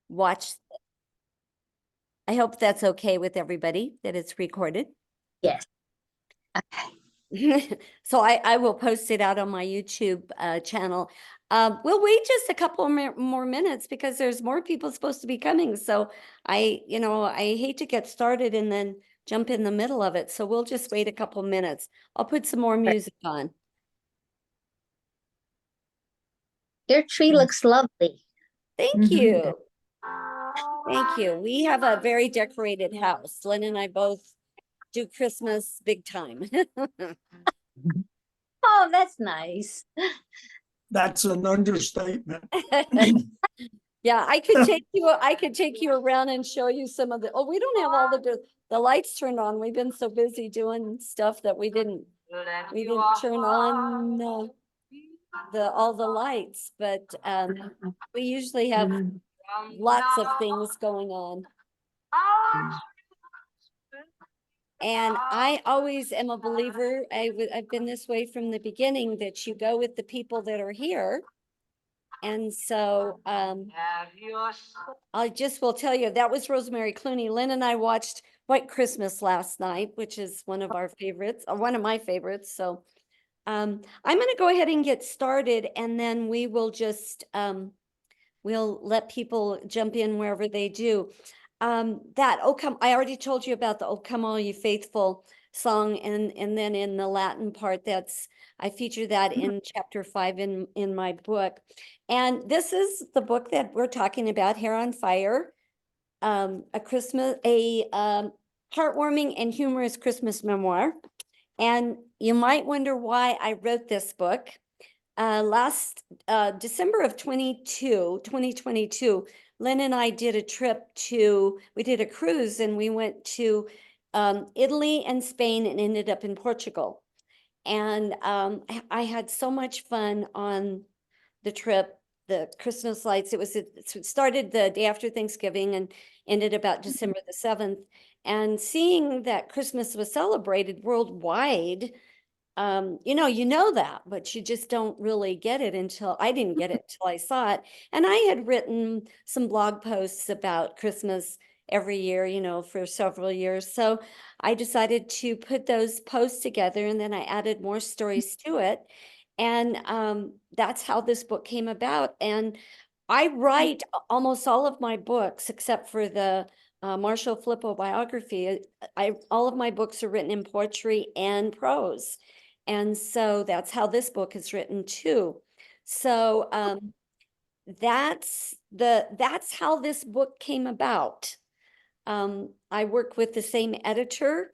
watch. I hope that's okay with everybody, that it's recorded. Yes. Okay. So I will post it out on my YouTube channel. We'll wait just a couple more minutes because there's more people supposed to be coming. So I hate to get started and then jump in the middle of it. So we'll just wait a couple minutes. I'll put some more music on. Your tree looks lovely. Thank you. Thank you. We have a very decorated house. Lynn and I both do Christmas big time. Oh, that's nice. That's an understatement. Yeah, I could take you around and show you some of the, we don't have all the lights turned on. We've been so busy doing stuff that we didn't turn on all the lights, but we usually have lots of things going on. And I always am a believer, I've been this way from the beginning, that you go with the people that are here. And so I just will tell you, that was Rosemary Clooney. Lynn and I watched White Christmas last night, which is one of our favorites, or one of my favorites. So I'm going to go ahead and get started, and then we will just, we'll let people jump in wherever they do. Oh come, I already told you about the "Oh Come All You Faithful" song, and then in the Latin part, I feature that in chapter 5 in my book. And this is the book that we're talking about, Hair on Fire, a heartwarming and humorous Christmas memoir. And you might wonder why I wrote this book. Last December of 2022, Lynn and I did a we did a cruise, and we went to Italy and Spain and ended up in Portugal. And I had so much fun on the trip. The Christmas lights, it started the day after Thanksgiving and ended about December the 7th. And seeing that Christmas was celebrated worldwide, you know that, but you just don't really get it I didn't get it until I saw it. And I had written some blog posts about Christmas every year, for several years. So I decided to put those posts together, and then I added more stories to it. And that's how this book came about. And I write almost all of my books, except for the Marshall Flippo biography. All of my books are written in poetry and prose. And so that's how this book is written too. So that's how this book came about. I've worked with the same editor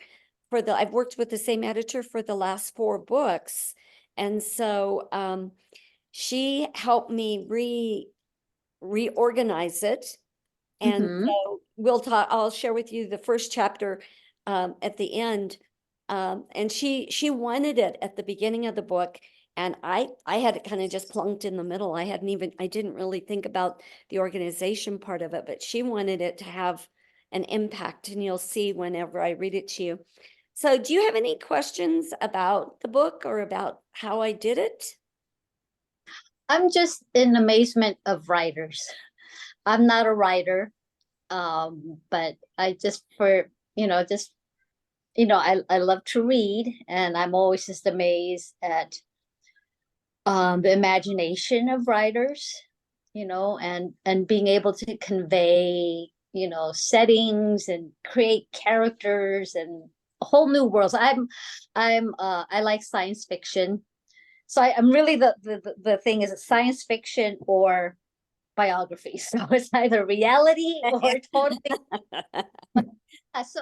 for the last 4 books. And so she helped me reorganize it. And so I'll share with you the first chapter at the end. And she wanted it at the beginning of the book, and I had it kind of just plunked in the middle. I didn't really think about the organization part of it, but she wanted it to have an impact, and you'll see whenever I read it to you. So do you have any questions about the book or about how I did it? I'm just in amazement of writers. I'm not a writer, but I I love to read, and I'm always just amazed at the imagination of writers, and being able to convey, settings and create characters and whole new worlds. I like science fiction, so I'm really the thing is science fiction or biography. So it's either reality or totally. So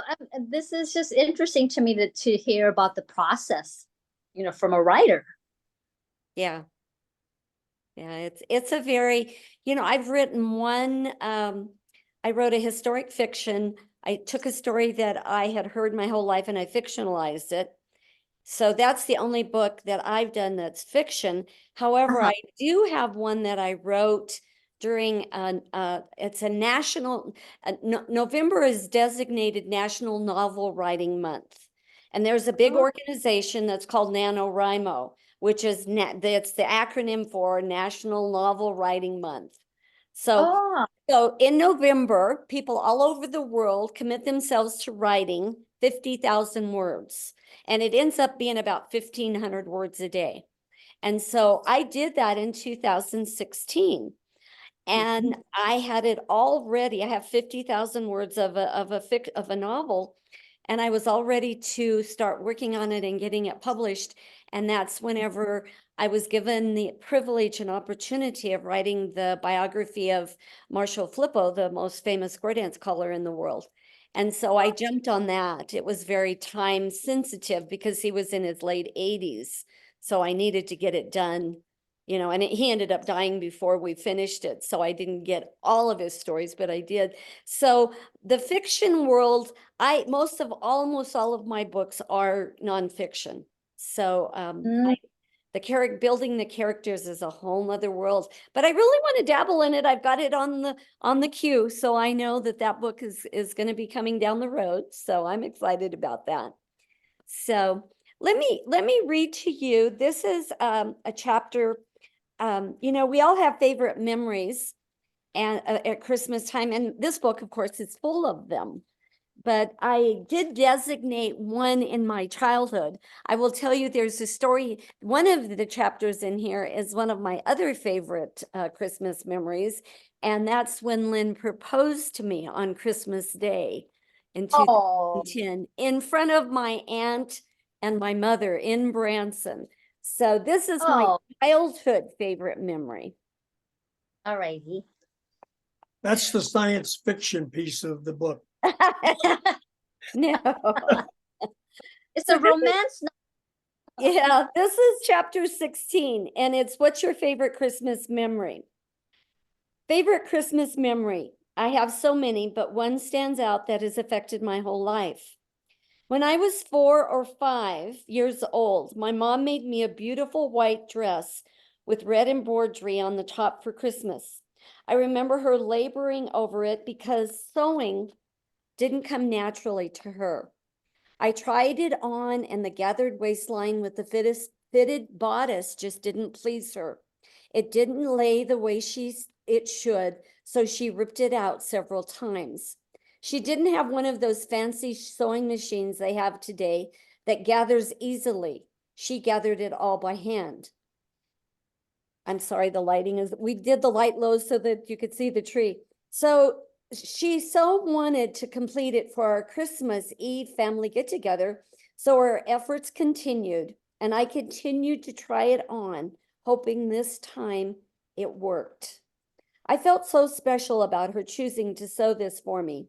this is just interesting to me to hear about the process, from a writer. Yeah. Yeah, it's a very, I've written one, I wrote a historic fiction. I took a story that I had heard my whole life and I fictionalized it. So that's the only book that I've done that's fiction. However, I do have one that I wrote during it's a national, November is designated National Novel Writing Month. And there's a big organization that's called NaNoWriMo, which that's the acronym for National Novel Writing Month. So So in November, people all over the world commit themselves to writing 50,000 words, and it ends up being about 1,500 words a day. And so I did that in 2016. And I had it all ready. I have 50,000 words of a novel, and I was all ready to start working on it and getting it published. And that's whenever I was given the privilege and opportunity of writing the biography of Marshall Flippo, the most famous square dance caller in the world. And so I jumped on that. It was very time sensitive because he was in his late 80s. So I needed to get it done, and he ended up dying before we finished it. So I didn't get all of his stories, but I did. So the fiction world, almost all of my books are nonfiction. So Mm. building the characters is a whole nother world, but I really want to dabble in it. I've got it on the queue. So I know that book is going to be coming down the road. So I'm excited about that. So let me read to you. This is a chapter. We all have favorite memories and at Christmas time, and this book, of course, is full of them. But I did designate one in my childhood. I will tell you, there's a story. One of the chapters in here is one of my other favorite Christmas memories, and that's when Lynn proposed to me on Christmas Day in Oh, 2010 in front of my aunt and my mother in Branson. So this is my oh, childhood favorite memory. all righty. That's the science fiction piece of the book. No. It's So a romance. Yeah, this is chapter 16, and it's what's your favorite Christmas memory? Favorite Christmas memory. I have so many, but one stands out that has affected my whole life. When I was 4 or 5 years old, my mom made me a beautiful white dress with red embroidery on the top for Christmas. I remember her laboring over it because sewing didn't come naturally to her. I tried it on, and the gathered waistline with the fitted bodice just didn't please her. It didn't lay the way it should, so she ripped it out several times. She didn't have one of those fancy sewing machines they have today that gathers easily. She gathered it all by hand. I'm sorry, we did the light low so that you could see the tree. So she so wanted to complete it for our Christmas Eve family get together. So our efforts continued, and I continued to try it on, hoping this time it worked. I felt so special about her choosing to sew this for me.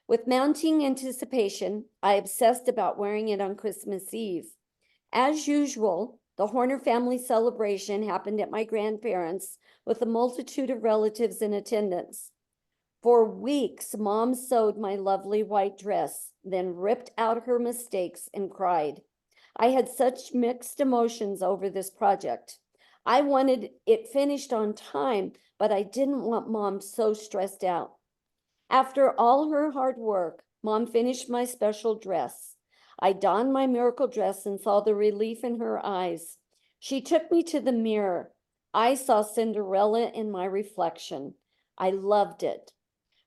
With mounting anticipation, I obsessed about wearing it on Christmas Eve. As usual, the Horner family celebration happened at my grandparents' with a multitude of relatives in attendance. For weeks, Mom sewed my lovely white dress, then ripped out her mistakes and cried. I had such mixed emotions over this project. I wanted it finished on time, but I didn't want Mom so stressed out. After all her hard work, Mom finished my special dress. I donned my miracle dress and saw the relief in her eyes. She took me to the mirror. I saw Cinderella in my reflection. I loved it.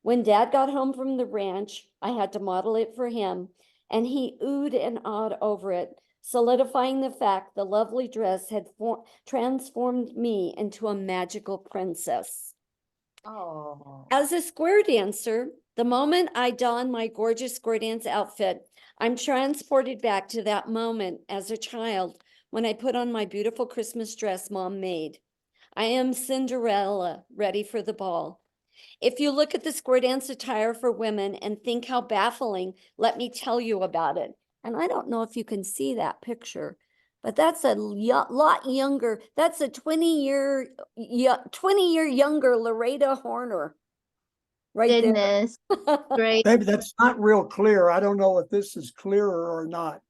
When Dad got home from the ranch, I had to model it for him, and he oohed and awed over it, solidifying the fact the lovely dress had transformed me into a magical princess. Oh, As a square dancer, the moment I don my gorgeous square dance outfit, I'm transported back to that moment as a child when I put on my beautiful Christmas dress Mom made. I am Cinderella, ready for the ball. If you look at the square dance attire for women and think how baffling, let me tell you about it. And I don't know if you can see that picture, but that's a lot younger. That's a 20-year younger Loretta Horner right there. goodness. Great. Maybe that's not real clear. I don't know if this is clearer or not.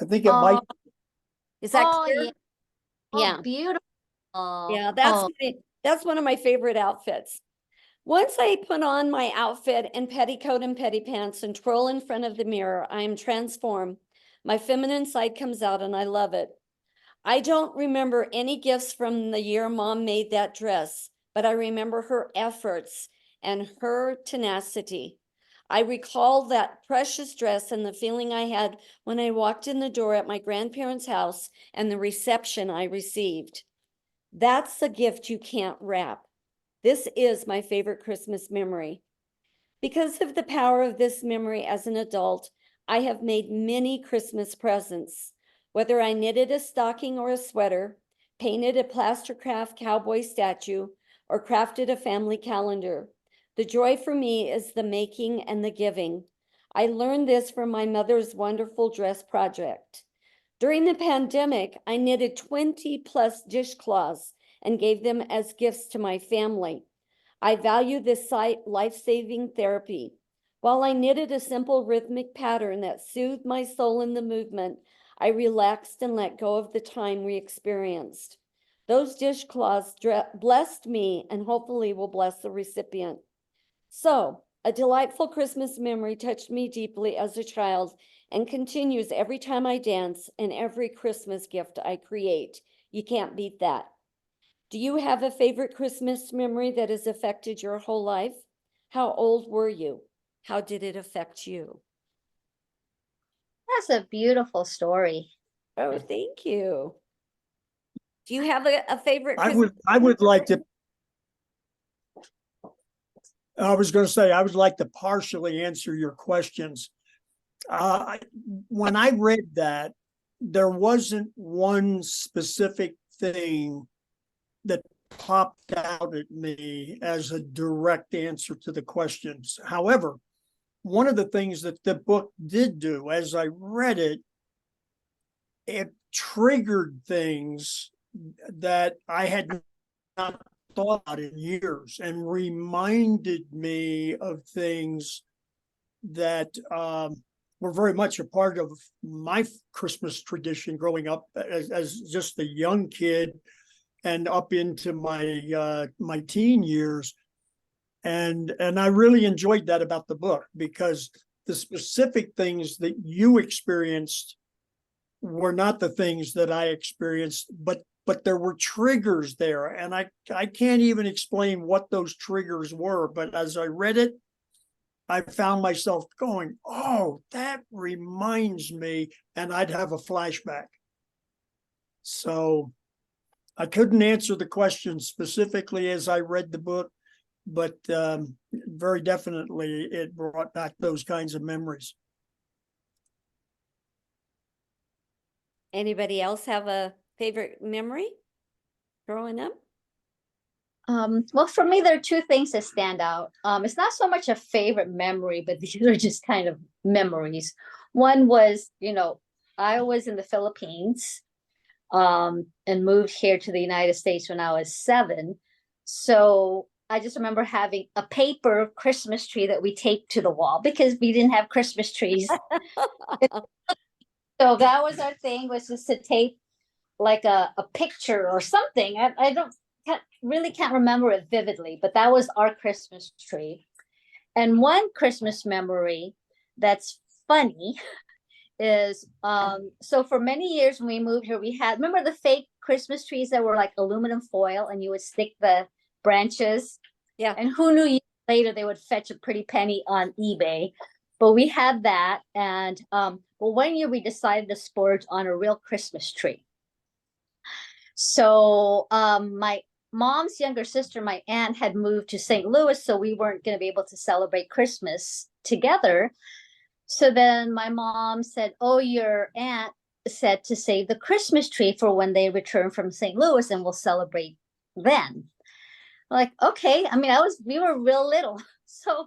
I think it might. Oh, Is that oh, clear? yeah. Yeah. Oh, beautiful. Yeah, Oh, that's one of my favorite outfits. Once I put on my outfit and petticoat and petty pants and twirl in front of the mirror, I am transformed. My feminine side comes out and I love it. I don't remember any gifts from the year Mom made that dress, but I remember her efforts and her tenacity. I recall that precious dress and the feeling I had when I walked in the door at my grandparents' house and the reception I received. That's a gift you can't wrap. This is my favorite Christmas memory. Because of the power of this memory as an adult, I have made many Christmas presents. Whether I knitted a stocking or a sweater, painted a plaster craft cowboy statue, or crafted a family calendar, the joy for me is the making and the giving. I learned this from my mother's wonderful dress project. During the pandemic, I knitted 20 plus dishcloths and gave them as gifts to my family. I value this life-saving therapy. While I knitted a simple rhythmic pattern that soothed my soul in the movement, I relaxed and let go of the time we experienced. Those dishcloths blessed me and hopefully will bless the recipient. So, a delightful Christmas memory touched me deeply as a child and continues every time I dance and every Christmas gift I create. You can't beat that. Do you have a favorite Christmas memory that has affected your whole life? How old were you? How did it affect you? That's a beautiful story. Oh, thank you. Do you have a favorite I Christmas? would like to, I was going to say, I would like to partially answer your questions. When I read that, there wasn't one specific thing that popped out at me as a direct answer to the questions. However, one of the things that the book did do, as I read it, it triggered things that I had not thought about in years and reminded me of things that were very much a part of my Christmas tradition growing up as just a young kid and up into my my teen years. And I really enjoyed that about the book, because the specific things that you experienced were not the things that I experienced, but there were triggers there, and I can't even explain what those triggers were. But as I read it, I found myself going, "Oh, that reminds me," and I'd have a flashback. So I couldn't answer the question specifically as I read the book, but very definitely it brought back those kinds of memories. Anybody else have a favorite memory growing up? Well, for me, there are two things that stand out. It's not so much a favorite memory, but these are just kind of memories. One was, I was in the Philippines, and moved here to the United States when I was 7. So I just remember having a paper Christmas tree that we taped to the wall because we didn't have Christmas trees. So that was our thing, was just to tape like a picture or something. I can't remember it vividly, but that was our Christmas tree. And one Christmas memory that's funny is so for many years when we moved here, we had, remember the fake Christmas trees that were like aluminum foil and you would stick the branches? Yeah. And who knew later they would fetch a pretty penny on eBay. But we had that, and well, one year we decided to splurge on a real Christmas tree. So my mom's younger sister, my aunt, had moved to St. Louis, so we weren't going to be able to celebrate Christmas together. So then my mom said, "Oh, your aunt said to save the Christmas tree for when they return from St. Louis and we'll celebrate then." I'm like, okay. I mean, we were real little. So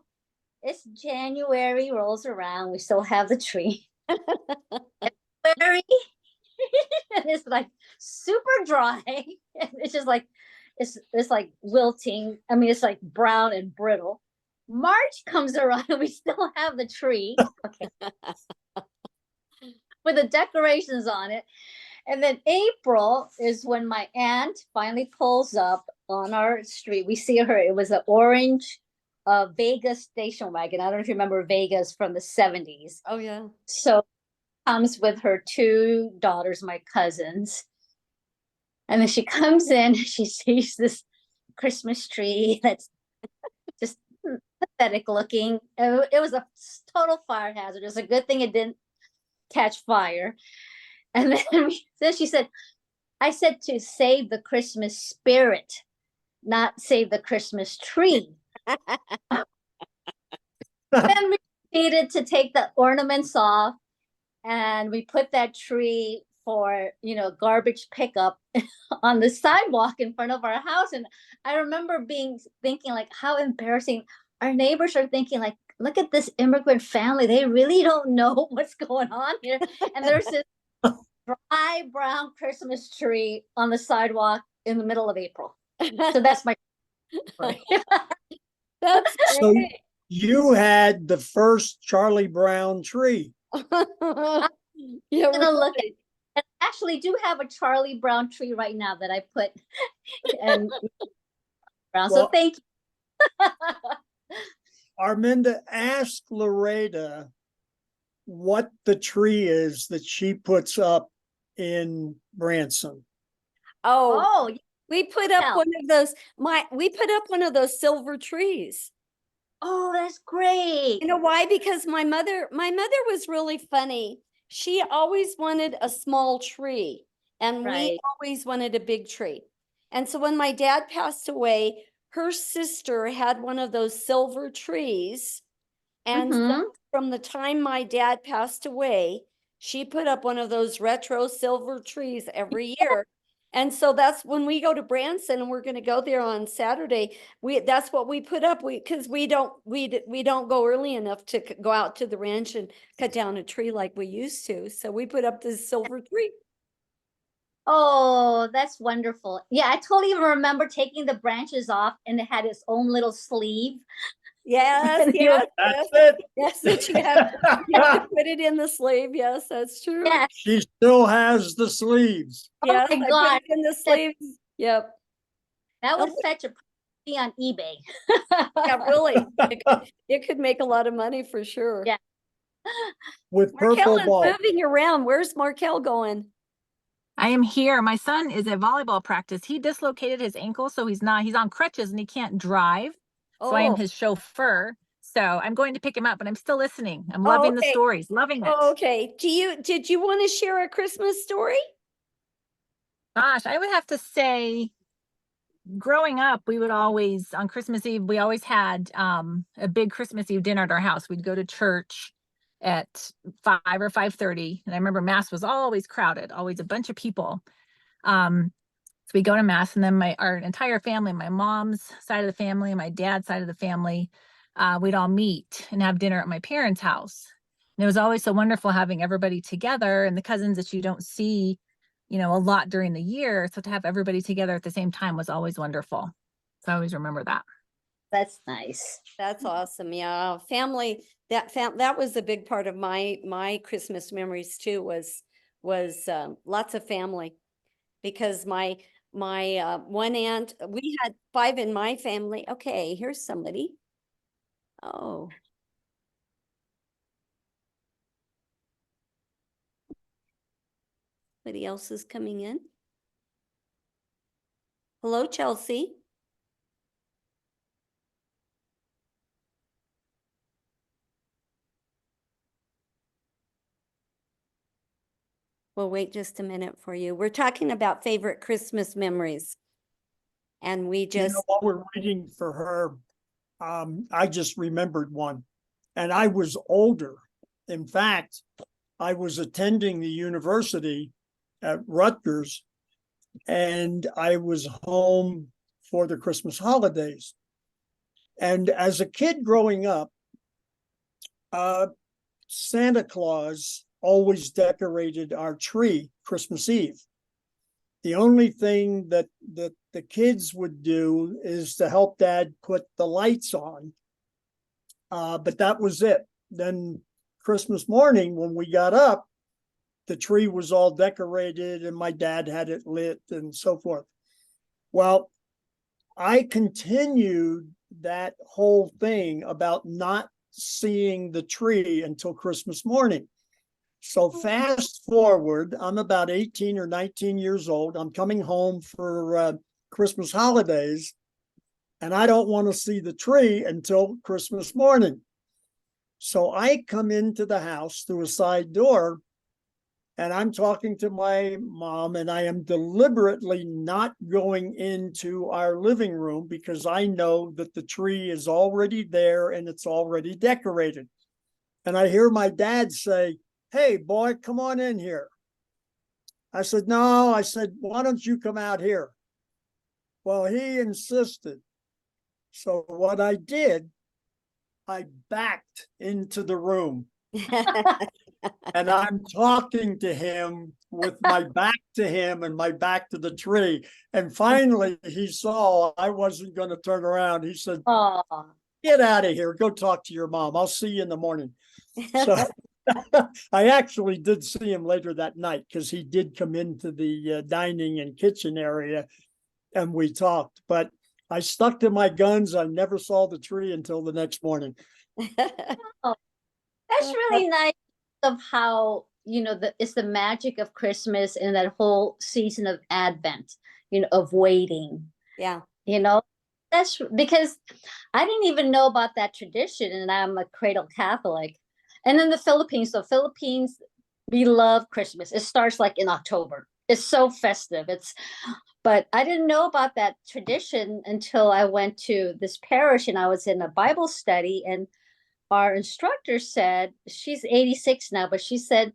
it's January rolls around. We still have the tree. February, and it's like super dry. It's just like, it's like wilting. I mean, it's like brown and brittle. March comes around and we still have the tree. Okay. With the decorations on it. And then April is when my aunt finally pulls up on our street. We see her. It was an orange Vegas station wagon. I don't know if you remember Vegas from the 70s. Oh, yeah. So comes with her 2 daughters, my cousins. And then she comes in, she sees this Christmas tree that's just pathetic looking. It was a total fire hazard. It's a good thing it didn't catch fire. And then she said, I said to save the Christmas spirit, not save the Christmas tree. Then we needed to take the ornaments off, and we put that tree for, garbage pickup on the sidewalk in front of our house. And I remember thinking like, how embarrassing. Our neighbors are thinking like, look at this immigrant family. They really don't know what's going on here. And there's this dry brown Christmas tree on the sidewalk in the middle of April. So that's my story. That's So great. you had the first Charlie Brown tree. Yeah, Gonna look at really. I actually do have a Charlie Brown tree right now that I put and brown. So Well, thank you. Arminda, ask Loretta what the tree is that she puts up in Branson. Oh, Oh, we put up yeah. one of those, we put up one of those silver trees. Oh, that's great. You know why? Because my mother was really funny. She always wanted a small tree, and we Right. always wanted a big tree. And so when my dad passed away, her sister had one of those silver trees. And so Mhm. from the time my dad passed away, she put up one of those retro silver trees every year. And so that's when we go to Branson, and we're going to go there on Saturday. That's what we put up. Because we don't go early enough to go out to the ranch and cut down a tree like we used to. So we put up this silver tree. Oh, that's wonderful. Yeah, I totally even remember taking the branches off, and it had its own little sleeve. Yes, And you- yes, That's yes. it. Yes, that you have to put it in the sleeve. Yes, that's true. Yeah. She still has the sleeves. Yes, my I put God. it in the sleeves. Yep. That would Okay. fetch a pretty on eBay. Yeah, really. It could make a lot of money for sure. Yeah. With Markel purple is ball. moving around. Where's Markel going? I am here. My son is at volleyball practice. He dislocated his ankle, so he's on crutches and he can't drive. So I am Oh, his chauffeur. So I'm going to pick him up, but I'm still listening. I'm loving the okay. stories, loving it. Oh, okay. Did you want to share a Christmas story? Gosh, I would have to say, growing up, we would always, on Christmas Eve, we always had a big Christmas Eve dinner at our house. We'd go to church at 5 or 5:30. And I remember mass was always crowded, always a bunch of people. So we go to mass, and then our entire family, my mom's side of the family, my dad's side of the family, we'd all meet and have dinner at my parents' house. And it was always so wonderful having everybody together, and the cousins that you don't see, a lot during the year. So to have everybody together at the same time was always wonderful. So I always remember that. That's nice. That's awesome. Yeah. Family, that was a big part of my Christmas memories too, was lots of family. Because my one aunt, we had 5 in my family. Okay, here's somebody. Oh. Somebody else is coming in. Hello, Chelsea. We'll wait just a minute for you. We're talking about favorite Christmas memories. And we just, While we're waiting for her, I just remembered one. And I was older. In fact, I was attending the university at Rutgers, and I was home for the Christmas holidays. And as a kid growing up, Santa Claus always decorated our tree Christmas Eve. The only thing that the kids would do is to help Dad put the lights on. But that was it. Then Christmas morning, when we got up, the tree was all decorated and my dad had it lit and so forth. Well, I continued that whole thing about not seeing the tree until Christmas morning. So fast forward, I'm about 18 or 19 years old. I'm coming home for Christmas holidays, and I don't want to see the tree until Christmas morning. So I come into the house through a side door, and I'm talking to my mom, and I am deliberately not going into our living room because I know that the tree is already there and it's already decorated. And I hear my dad say, "Hey, boy, come on in here." I said, "No," I said, "why don't you come out here?" Well, he insisted. So what I did, I backed into the room. And I'm talking to him with my back to him and my back to the tree. And finally, he saw I wasn't going to turn around. He said, Oh, "Get out of here. Go talk to your mom. I'll see you in the morning." So I actually did see him later that night because he did come into the dining and kitchen area and we talked. But I stuck to my guns. I never saw the tree until the next morning. that's really nice of how, it's the magic of Christmas and that whole season of Advent, of waiting, Yeah. That's because I didn't even know about that tradition, and I'm a cradle Catholic. And in the Philippines, we love Christmas. It starts like in October. It's so festive. But I didn't know about that tradition until I went to this parish and I was in a Bible study, and our instructor said, she's 86 now, but she said,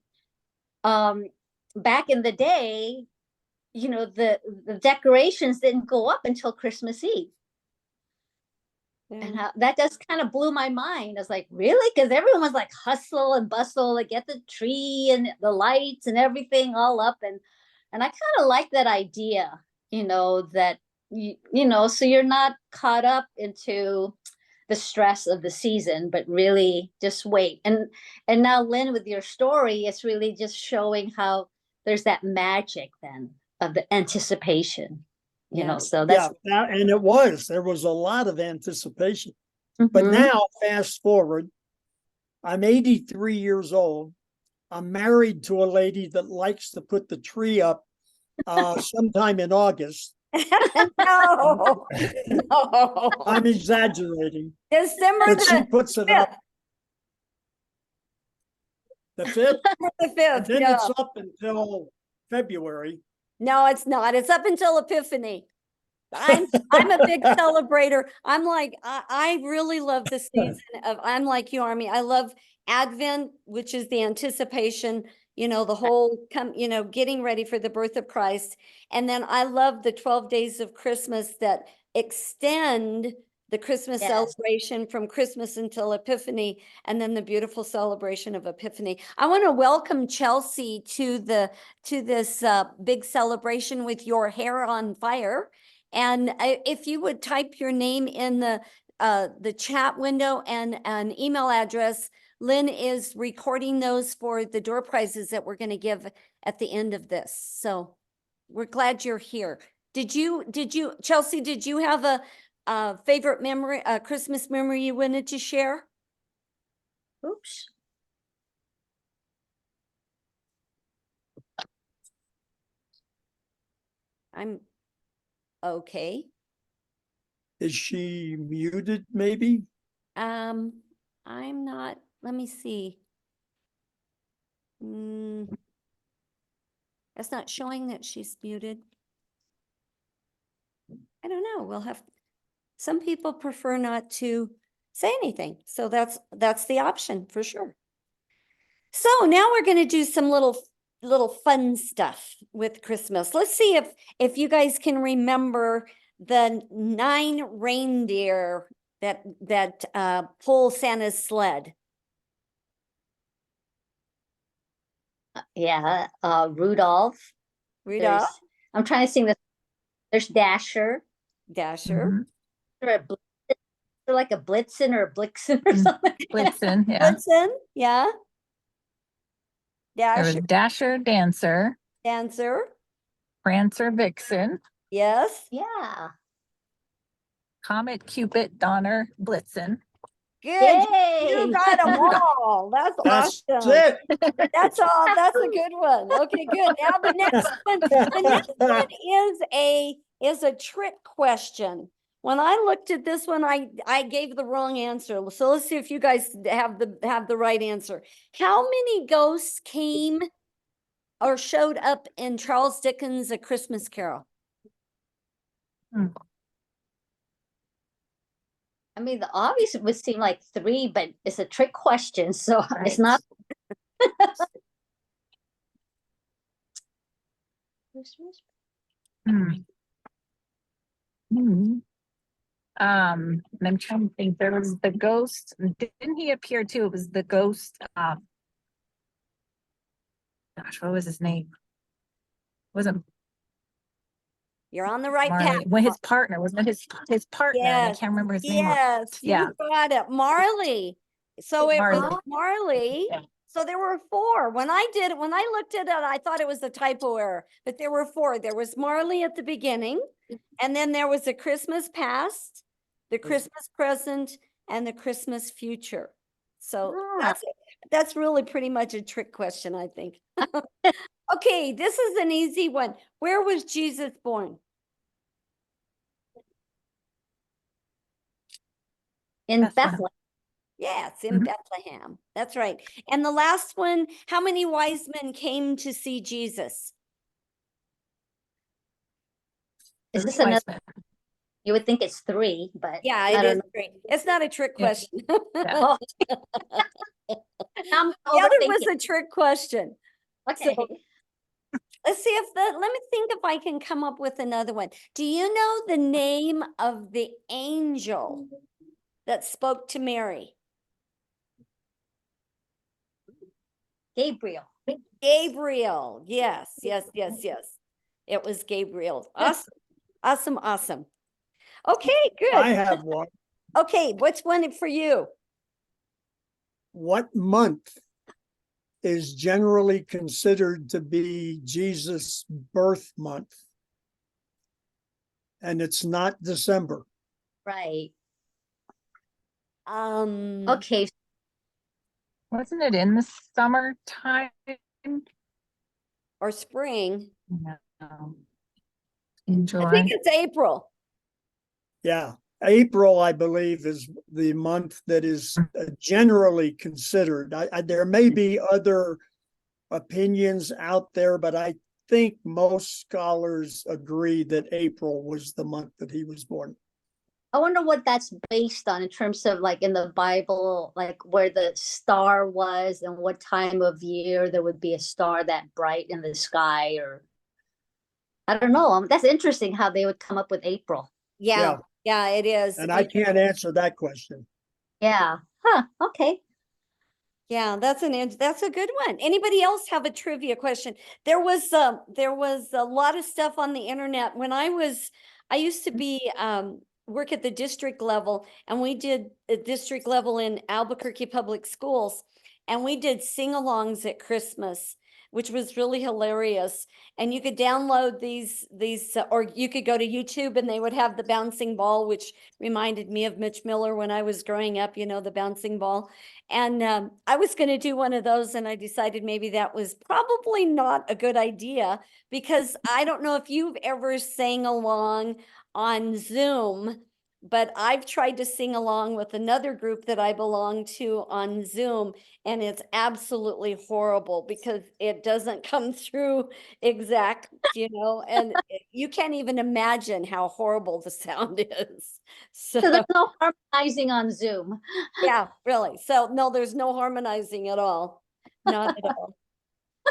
back in the day, the decorations didn't go up until Christmas Eve. And that just kind of blew my mind. I was like, really? Because everyone was like hustle and bustle to get the tree and the lights and everything all up. And I kind of like that idea, that, so you're not caught up into the stress of the season, but really just wait. And now, Lynn, with your story, it's really just showing how there's that magic then of the anticipation. So that's and there was a lot of anticipation. But Mhm. now, fast forward, I'm 83 years old. I'm married to a lady that likes to put the tree up sometime in August. No, no. I'm exaggerating, December but she the puts it 5th. up the 5th, The and 5th, then yeah. it's up until February. No, it's not. It's up until Epiphany. I'm a big celebrator. I'm like, I really love the season of, I'm like you, Army. I love Advent, which is the anticipation, the whole getting ready for the birth of Christ. And then I love the 12 days of Christmas that extend the Christmas Yes. celebration from Christmas until Epiphany, and then the beautiful celebration of Epiphany. I want to welcome Chelsea to this big celebration with your hair on fire. And if you would type your name in the chat window and an email address, Lynn is recording those for the door prizes that we're going to give at the end of this. So we're glad you're here. Chelsea, did you have a favorite memory, a Christmas memory you wanted to share? Oops. I'm okay. Is she muted, maybe? I'm not, let me see. It's not showing that she's muted. I don't know. We'll have, some people prefer not to say anything. So that's the option for sure. So now we're going to do some little fun stuff with Christmas. Let's see if you guys can remember the 9 reindeer that pull Santa's sled. Yeah, Rudolph. Rudolph, I'm trying to sing this. There's Dasher. Dasher, Mhm. They're like a Blitzen or a Blixen or something. Blitzen, yeah. Blitzen, yeah. There was Dasher, Dasher, Dancer, Dancer, Prancer, Vixen, yes. Yeah. Comet, Cupid, Donner, Blitzen. Good. Yay. You got them all. That's That's awesome. it. That's all. That's a good one. Okay, good. Now the next one is a trick question. When I looked at this one, I gave the wrong answer. So let's see if you guys have the right answer. How many ghosts came or showed up in Charles Dickens' A Christmas Carol? I mean, the obvious would seem like 3, but it's a trick question, so it's not. Hmm. Hmm. And I'm trying to think, there was the ghost, didn't he appear too? It was the ghost, gosh, what was his name? Wasn't You're on the right path. Marley, well, his partner, wasn't it his partner? And I Yes, can't remember his name. yes, Yeah. you got it. Marley. So it was Marley. Marley. Yeah. So there were 4. When I looked at it, I thought it was a typo error, but there were 4. There was Marley at the beginning, and then there was the Christmas past, the Christmas present, and the Christmas future. So that's really pretty much a trick question, I think. Okay, this is an easy one. Where was Jesus born? In Bethlehem. Bethlehem. Yes, in Bethlehem. That's right. And the last one, how many wise men came to see Jesus? Is this Wise another? man. You would think it's 3, but Yeah, I it don't is know. great. It's not a trick Yeah. question. Oh. I'm The other was overthinking. a trick question. Okay. So let's see if let me think if I can come up with another one. Do you know the name of the angel that spoke to Mary? Gabriel. Gabriel. Yes, yes, yes, yes. It was Gabriel. Awesome. Awesome, awesome. Okay, good. I have one. Okay, what's one for you? What month is generally considered to be Jesus' birth month? And it's not December. Right. Okay. Okay. Wasn't it in the summertime? Or spring. No. In I July. think it's April. Yeah. April, I believe, is the month that is generally considered. There may be other opinions out there, but I think most scholars agree that April was the month that he was born. I wonder what that's based on in terms of like in the Bible, like where the star was and what time of year there would be a star that bright in the sky, or I don't know. That's interesting how they would come up with April. Yeah, yeah, it is. And I can't answer that question. Yeah. Huh. Okay. Yeah, that's a good one. Anybody else have a trivia question? There was a lot of stuff on the internet when I used to be work at the district level, and we did a district level in Albuquerque Public Schools, and we did sing-alongs at Christmas, which was really hilarious. And you could download these or you could go to YouTube and they would have the bouncing ball, which reminded me of Mitch Miller when I was growing up, you know, the bouncing ball. And I was going to do one of those, and I decided maybe that was probably not a good idea, because I don't know if you've ever sang along on Zoom, but I've tried to sing along with another group that I belong to on Zoom, and it's absolutely horrible because it doesn't come through exact, you know, and you can't even imagine how horrible the sound is. So there's no harmonizing on Zoom. Yeah, really. So no, there's no harmonizing at all. Not at all.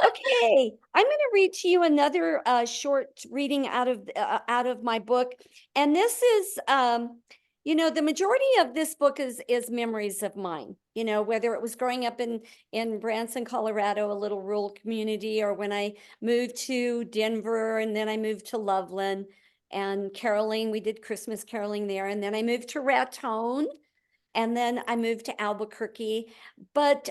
Okay, I'm going to read to you another short reading out of my book, and this is, you know, the majority of this book is memories of mine. You know, whether it was growing up in Branson, Colorado, a little rural community, or when I moved to Denver, and then I moved to Loveland and caroling. We did Christmas caroling there, and then I moved to Raton. And then I moved to Albuquerque, but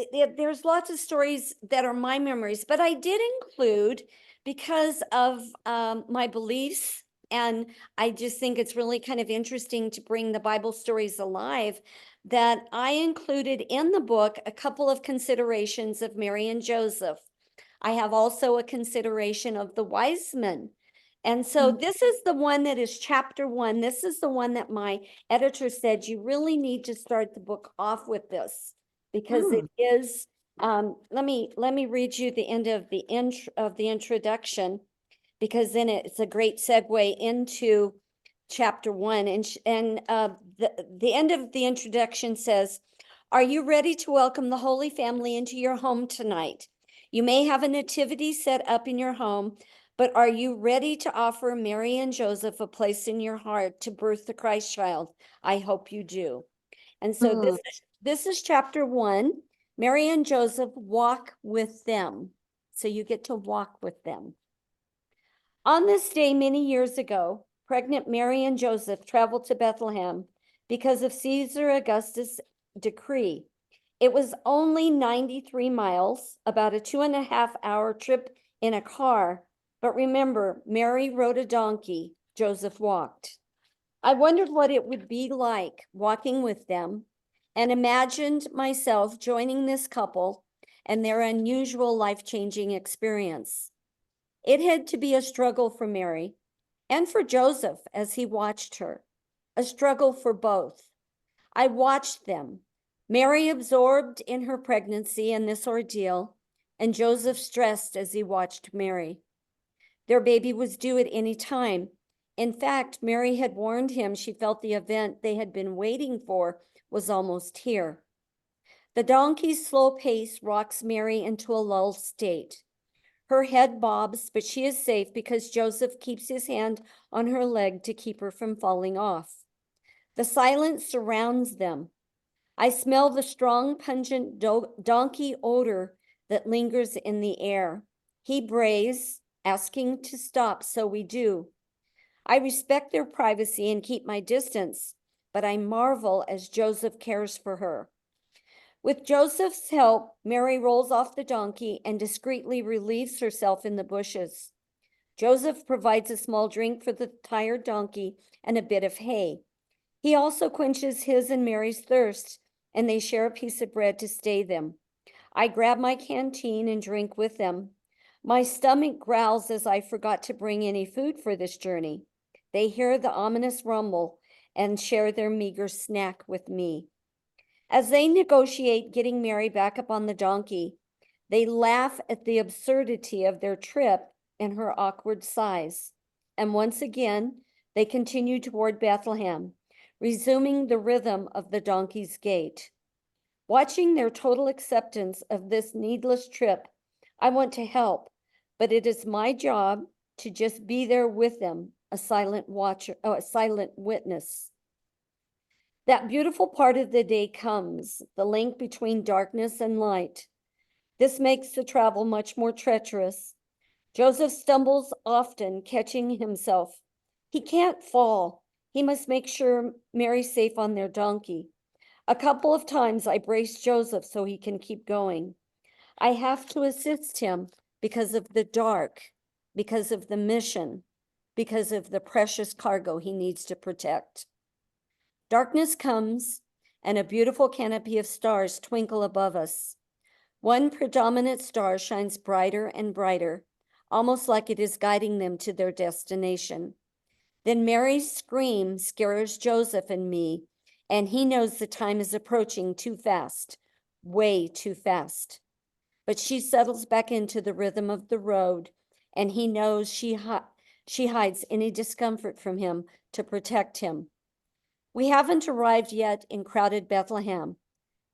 there's lots of stories that are my memories, but I did include, because of my beliefs, and I just think it's really kind of interesting to bring the Bible stories alive, that I included in the book a couple of considerations of Mary and Joseph. I have also a consideration of the wise men And so this is the one that is chapter 1. This is the one that my editor said you really need to start the book off with this because it is. Let me read you the end of the introduction, because then it's a great segue into chapter 1. And the end of the introduction says, "Are you ready to welcome the Holy Family into your home tonight? You may have a nativity set up in your home, but are you ready to offer Mary and Joseph a place in your heart to birth the Christ child? I hope you do." And so this is chapter 1. Mary and Joseph walk with them. So you get to walk with them. On this day, many years ago, pregnant Mary and Joseph traveled to Bethlehem because of Caesar Augustus' decree. It was only 93 miles, about a 2.5-hour trip in a car. But remember, Mary rode a donkey, Joseph walked. I wondered what it would be like walking with them and imagined myself joining this couple and their unusual life-changing experience. It had to be a struggle for Mary and for Joseph as he watched her, a struggle for both. I watched them, Mary absorbed in her pregnancy and this ordeal, and Joseph stressed as he watched Mary. Their baby was due at any time. In fact, Mary had warned him she felt the event they had been waiting for was almost here. The donkey's slow pace rocks Mary into a lulled state. Her head bobs, but she is safe because Joseph keeps his hand on her leg to keep her from falling off. The silence surrounds them. I smell the strong, pungent donkey odor that lingers in the air. He brays, asking to stop, so we do. I respect their privacy and keep my distance, but I marvel as Joseph cares for her. With Joseph's help, Mary rolls off the donkey and discreetly relieves herself in the bushes. Joseph provides a small drink for the tired donkey and a bit of hay. He also quenches his and Mary's thirst, and they share a piece of bread to stay them. I grab my canteen and drink with them. My stomach growls as I forgot to bring any food for this journey. They hear the ominous rumble and share their meager snack with me. As they negotiate getting Mary back up on the donkey, they laugh at the absurdity of their trip and her awkward size. And once again, they continue toward Bethlehem, resuming the rhythm of the donkey's gait. Watching their total acceptance of this needless trip, I want to help, but it is my job to just be there with them, a silent watcher, a silent witness. That beautiful part of the day comes, the link between darkness and light. This makes the travel much more treacherous. Joseph stumbles often, catching himself. He can't fall. He must make sure Mary's safe on their donkey. A couple of times I brace Joseph so he can keep going. I have to assist him because of the dark, because of the mission, because of the precious cargo he needs to protect. Darkness comes, and a beautiful canopy of stars twinkle above us. One predominant star shines brighter and brighter, almost like it is guiding them to their destination. Then Mary's scream scares Joseph and me, and he knows the time is approaching too fast, way too fast. But she settles back into the rhythm of the road, and he knows she hides any discomfort from him to protect him. We haven't arrived yet in crowded Bethlehem.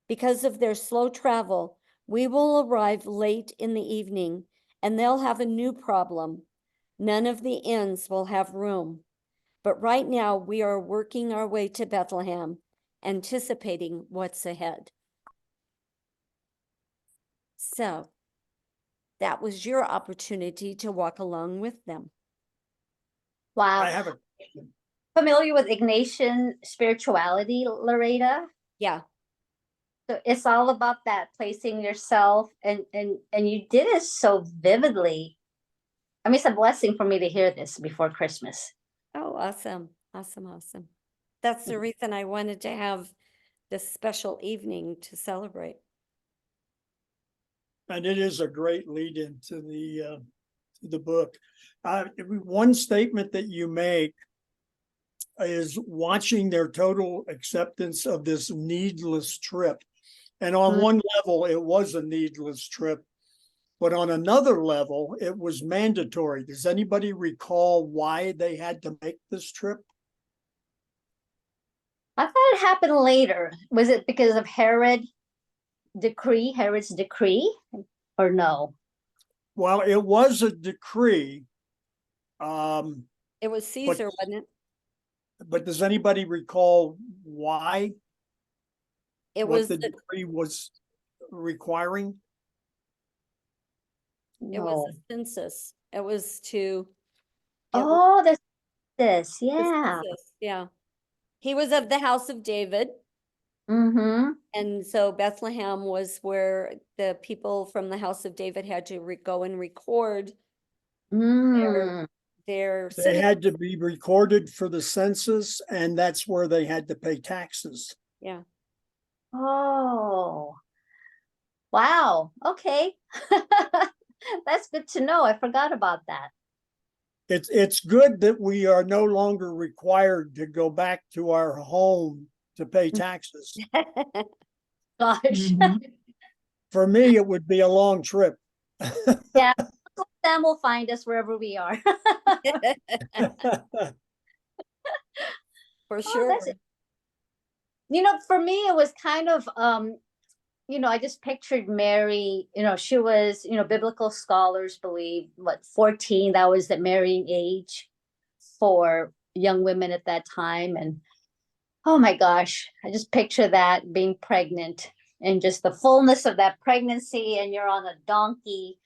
Because of their slow travel, we will arrive late in the evening, and they'll have a new problem. None of the inns will have room. But right now, we are working our way to Bethlehem, anticipating what's ahead. So, that was your opportunity to walk along with them. Wow. I have a question. Familiar with Ignatian spirituality, Loretta? Yeah. So it's all about that placing yourself, and you did it so vividly. I mean, it's a blessing for me to hear this before Christmas. Oh, awesome. Awesome. Awesome. That's the reason I wanted to have this special evening to celebrate. And it is a great lead into the book. One statement that you make is watching their total acceptance of this needless trip. And on Mm. one level, it was a needless trip, but on another level, it was mandatory. Does anybody recall why they had to make this trip? I thought it happened later. Was it because of Herod's decree, or no? Well, it was a decree. Um, It was Caesar, wasn't it? but does anybody recall why, It what was, the decree was requiring? it was No. the census. It was to. it was Oh, that's this. the Yeah. census, yeah. He was of the house of David. Mm-hmm. And so Bethlehem was where the people from the house of David had to go and record Mm. their They city. had to be recorded for the census, and that's where they had to pay taxes. Yeah. Oh. Wow. Okay. That's good to know. I forgot about that. It's good that we are no longer required to go back to our home to pay taxes. Gosh. Mhm. For me, it would be a long trip. Yeah. Sam will find us wherever we are. For Oh, sure. that's it. For me, it was kind of I just pictured Mary, she was, biblical scholars believe 14, that was the marrying age for young women at that time. And oh my gosh, I just picture that, being pregnant and just the fullness of that pregnancy, and you're on a donkey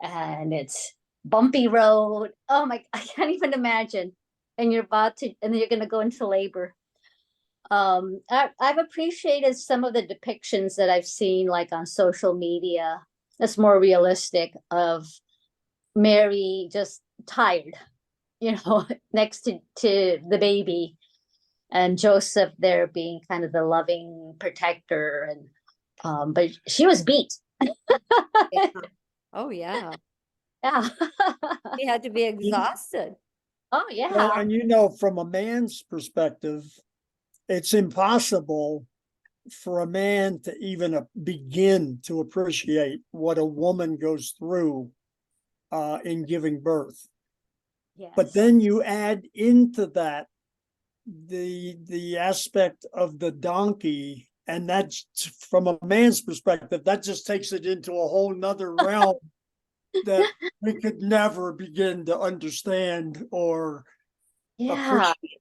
and it's bumpy road. Oh my, I can't even imagine. And then you're going to go into labor. I've appreciated some of the depictions that I've seen, like on social media, that's more realistic, of Mary just tired, next to the baby, and Joseph there being kind of the loving protector. And but she was beat. Yeah. Oh, yeah. Yeah. He had to be exhausted. Oh Well, yeah. and from a man's perspective, it's impossible for a man to even begin to appreciate what a woman goes through in giving birth. But Yes. then you add into that the aspect of the donkey, and that's, from a man's perspective, that just takes it into a whole nother realm that we could never begin to understand or Yeah. appreciate.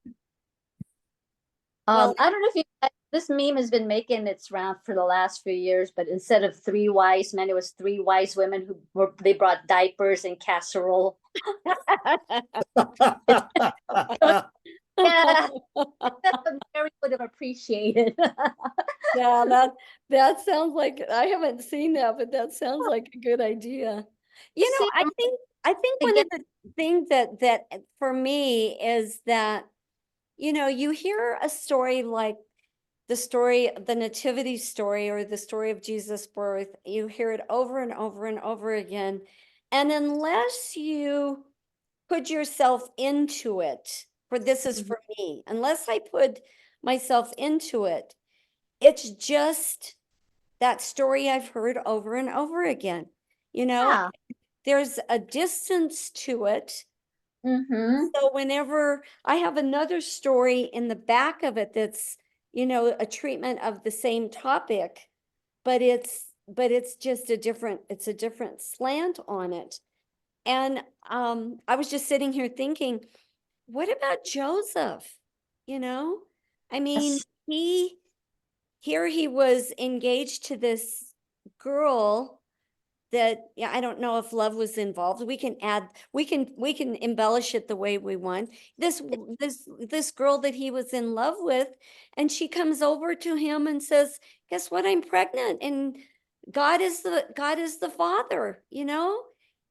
Well, I don't know if this meme has been making its round for the last few years, but instead of 3 wise men, it was 3 wise women they brought diapers and casserole. Yeah, that's what Mary would have appreciated. yeah, that sounds like, I haven't seen that, but that sounds like a good idea. See, I think one of the things that for me is that, you hear a story like the nativity story or the story of Jesus' birth, you hear it over and over and over again. And unless you put yourself into it, this is for me, unless I put myself into it, it's just that story I've heard over and over again. Yeah. There's a distance to it. Mm-hmm. So whenever I have another story in the back of it that's, a treatment of the same topic, but it's just it's a different slant on it. And I was just sitting here thinking, what about Joseph? I mean, Yes. he was engaged to this girl that, yeah, I don't know if love was involved. We can embellish it the way we want. This girl that he was in love with, and she comes over to him and says, guess what? I'm pregnant, and God is the father,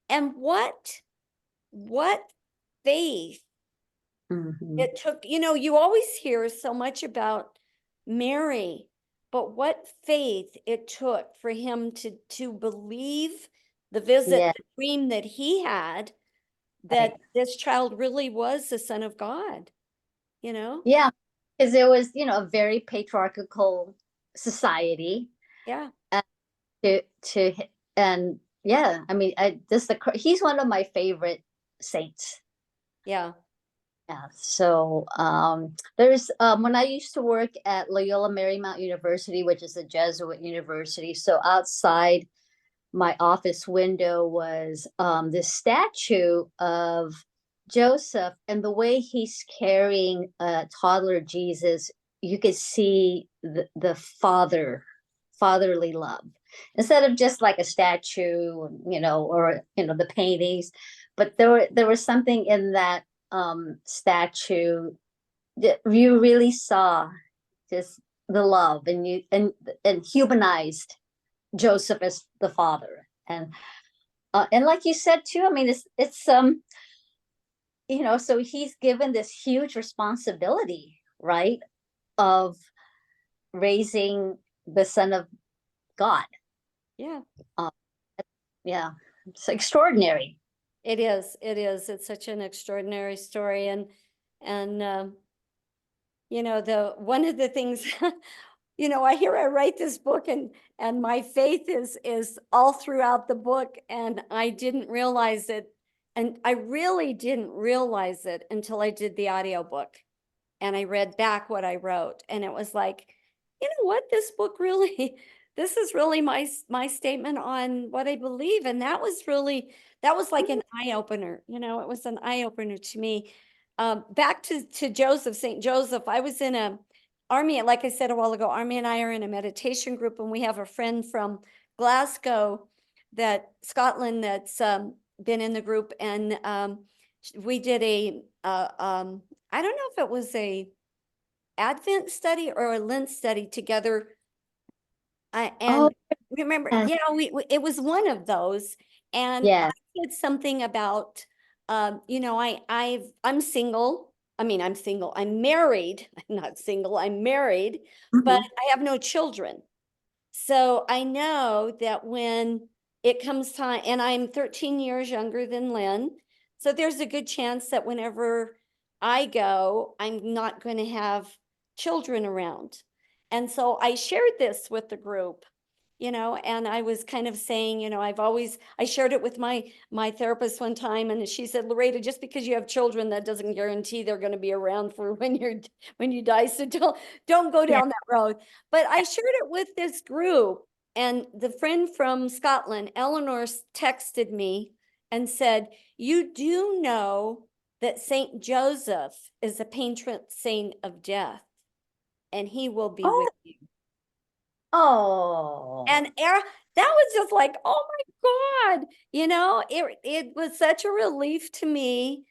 and what faith Mm-hmm. it took. You always hear so much about Mary, but what faith it took for him to believe the visit, Yeah. the dream that he had, that this child really was the son of God, you know? Yeah, because it was, a very patriarchal society. Yeah. To and yeah, I mean, he's one of my favorite saints. Yeah. Yeah. So there's when I used to work at Loyola Marymount University, which is a Jesuit university. So outside my office window was this statue of Joseph, and the way he's carrying toddler Jesus, you could see the fatherly love instead of just like a statue, or the paintings. But there was something in that statue that you really saw just the love, and you and humanized Joseph as the father. And like you said too, I mean, it's so he's given this huge responsibility, right, of raising the son of God. Yeah. Yeah, it's extraordinary. It is. It is. It's such an extraordinary story. And the one of the things, I write this book, and my faith is all throughout the book, and I didn't realize it. And I really didn't realize it until I did the audiobook and I read back what I wrote. And it was like, you know what, this book really, this is really my statement on what I believe. And that was like an eye opener. It was an eye opener to me. Back to Joseph, St. Joseph. I was in a Army, like I said a while ago, Army and I are in a meditation group, and we have a friend from Glasgow, Scotland, that's been in the group. And we did I don't know if it was a Advent study or a Lent study together. Oh, And remember, and yeah, it was one of those. And I yes. did something about, I'm single. I mean, I'm single. I'm married. I'm not single. I'm married, but I have no children. So I know that when it comes time, and I'm 13 years younger than Lynn, so there's a good chance that whenever I go, I'm not going to have children around. And so I shared this with the group, and I was kind of saying, I shared it with my therapist one time, and she said, Loretta, just because you have children, that doesn't guarantee they're going to be around for when you die. So don't go down that road. But I shared it with this group, and the friend from Scotland, Eleanor, texted me and said, you do know that Saint Joseph is a patron saint of death, and he will be with you. And that was just like, oh my God, it was such a relief to me,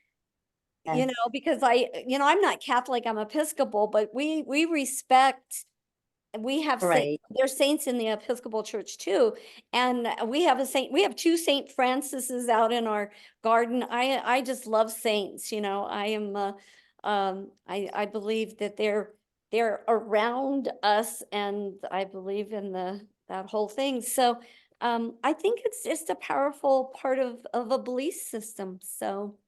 because I'm not Catholic, I'm Episcopal, but we respect, we have Right. there's saints in the Episcopal Church too. And we have two Saint Francises out in our garden. I just love saints, I am, I believe that they're around us, and I believe in that whole thing. So, I think it's just a powerful part of a belief system. So,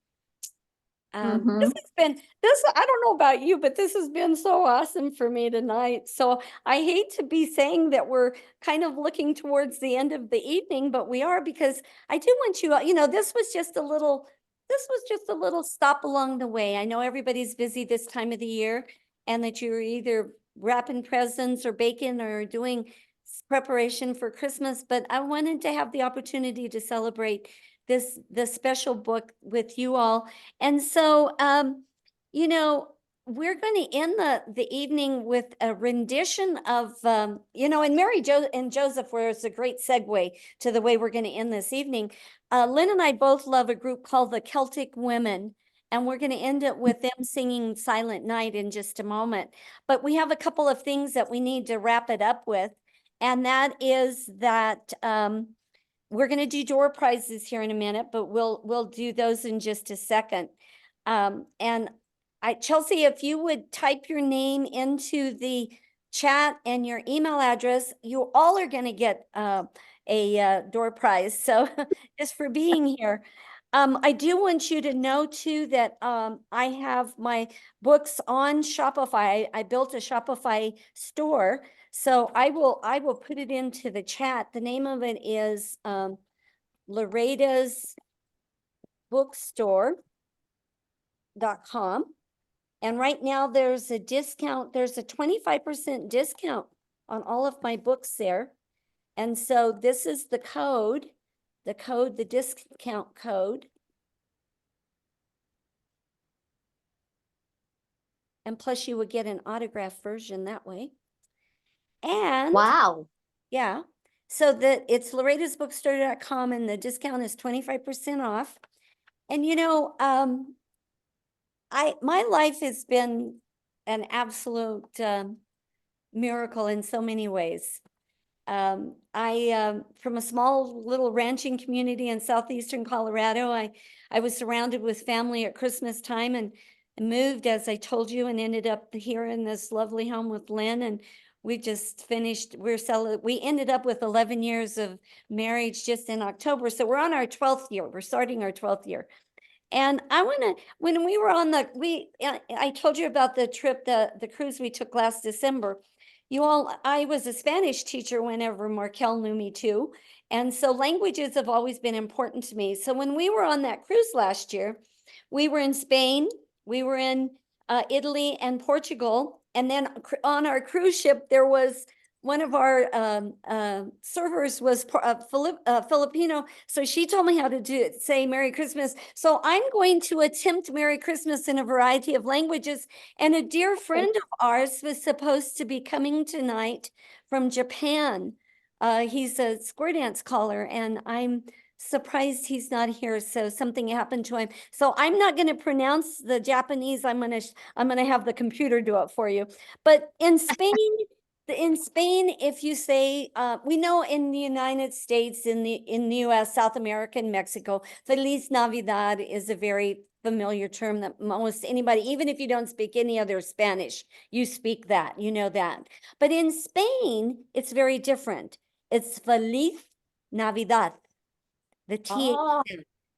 this has been, I don't know about you, but this has been so awesome for me tonight. So I hate to be saying that we're kind of looking towards the end of the evening, but we are, because I do want this was just a little stop along the way. I know everybody's busy this time of the year, and that you're either wrapping presents or baking or doing preparation for Christmas, but I wanted to have the opportunity to celebrate this special book with you all. And so, we're going to end the evening with a rendition of, and Mary and Joseph, where it's a great segue to the way we're going to end this evening. Lynn and I both love a group called the Celtic Women, and we're going to end it with them singing Silent Night in just a moment. But we have a couple of things that we need to wrap it up with, and that is that we're going to do door prizes here in a minute, but we'll do those in just a second. And Chelsea, if you would type your name into the chat and your email address, you all are going to get a door prize. So just for being here. I do want you to know too that I have my books on Shopify. I built a Shopify store, so I will put it into the chat. The name of it is Loretta's bookstore.com. And right now there's a discount. There's a 25% discount on all of my books there. And so this is the code, the discount code. And plus you would get an autographed version that way. And Wow. yeah, so it's lorettasbookstore.com and the discount is 25% off. And you know, my life has been an absolute miracle in so many ways. From a small little ranching community in southeastern Colorado, I was surrounded with family at Christmas time and moved, as I told you, and ended up here in this lovely home with Lynn. And we just finished, we ended up with 11 years of marriage just in October. So we're on our 12th year. We're starting our 12th year. And I want to, when we were on I told you about the trip, the cruise we took last December. I was a Spanish teacher whenever Markel knew me too. And so languages have always been important to me. So when we were on that cruise last year, we were in Spain, we were in Italy and Portugal. And then on our cruise ship, there was one of our servers was Filipino. So she told me how to say Merry Christmas. So I'm going to attempt Merry Christmas in a variety of languages. And a dear friend of ours was supposed to be coming tonight from Japan. He's a square dance caller, and I'm surprised he's not here. So something happened to him. So I'm not going to pronounce the Japanese. I'm going to have the computer do it for you. But in Spain, if you say, we know in the United States, in the US, South America, and Mexico, Feliz Navidad is a very familiar term that most anybody, even if you don't speak any other Spanish, you speak that, you know that. But in Spain, it's very different. It's Feliz Navidad, the T. Oh,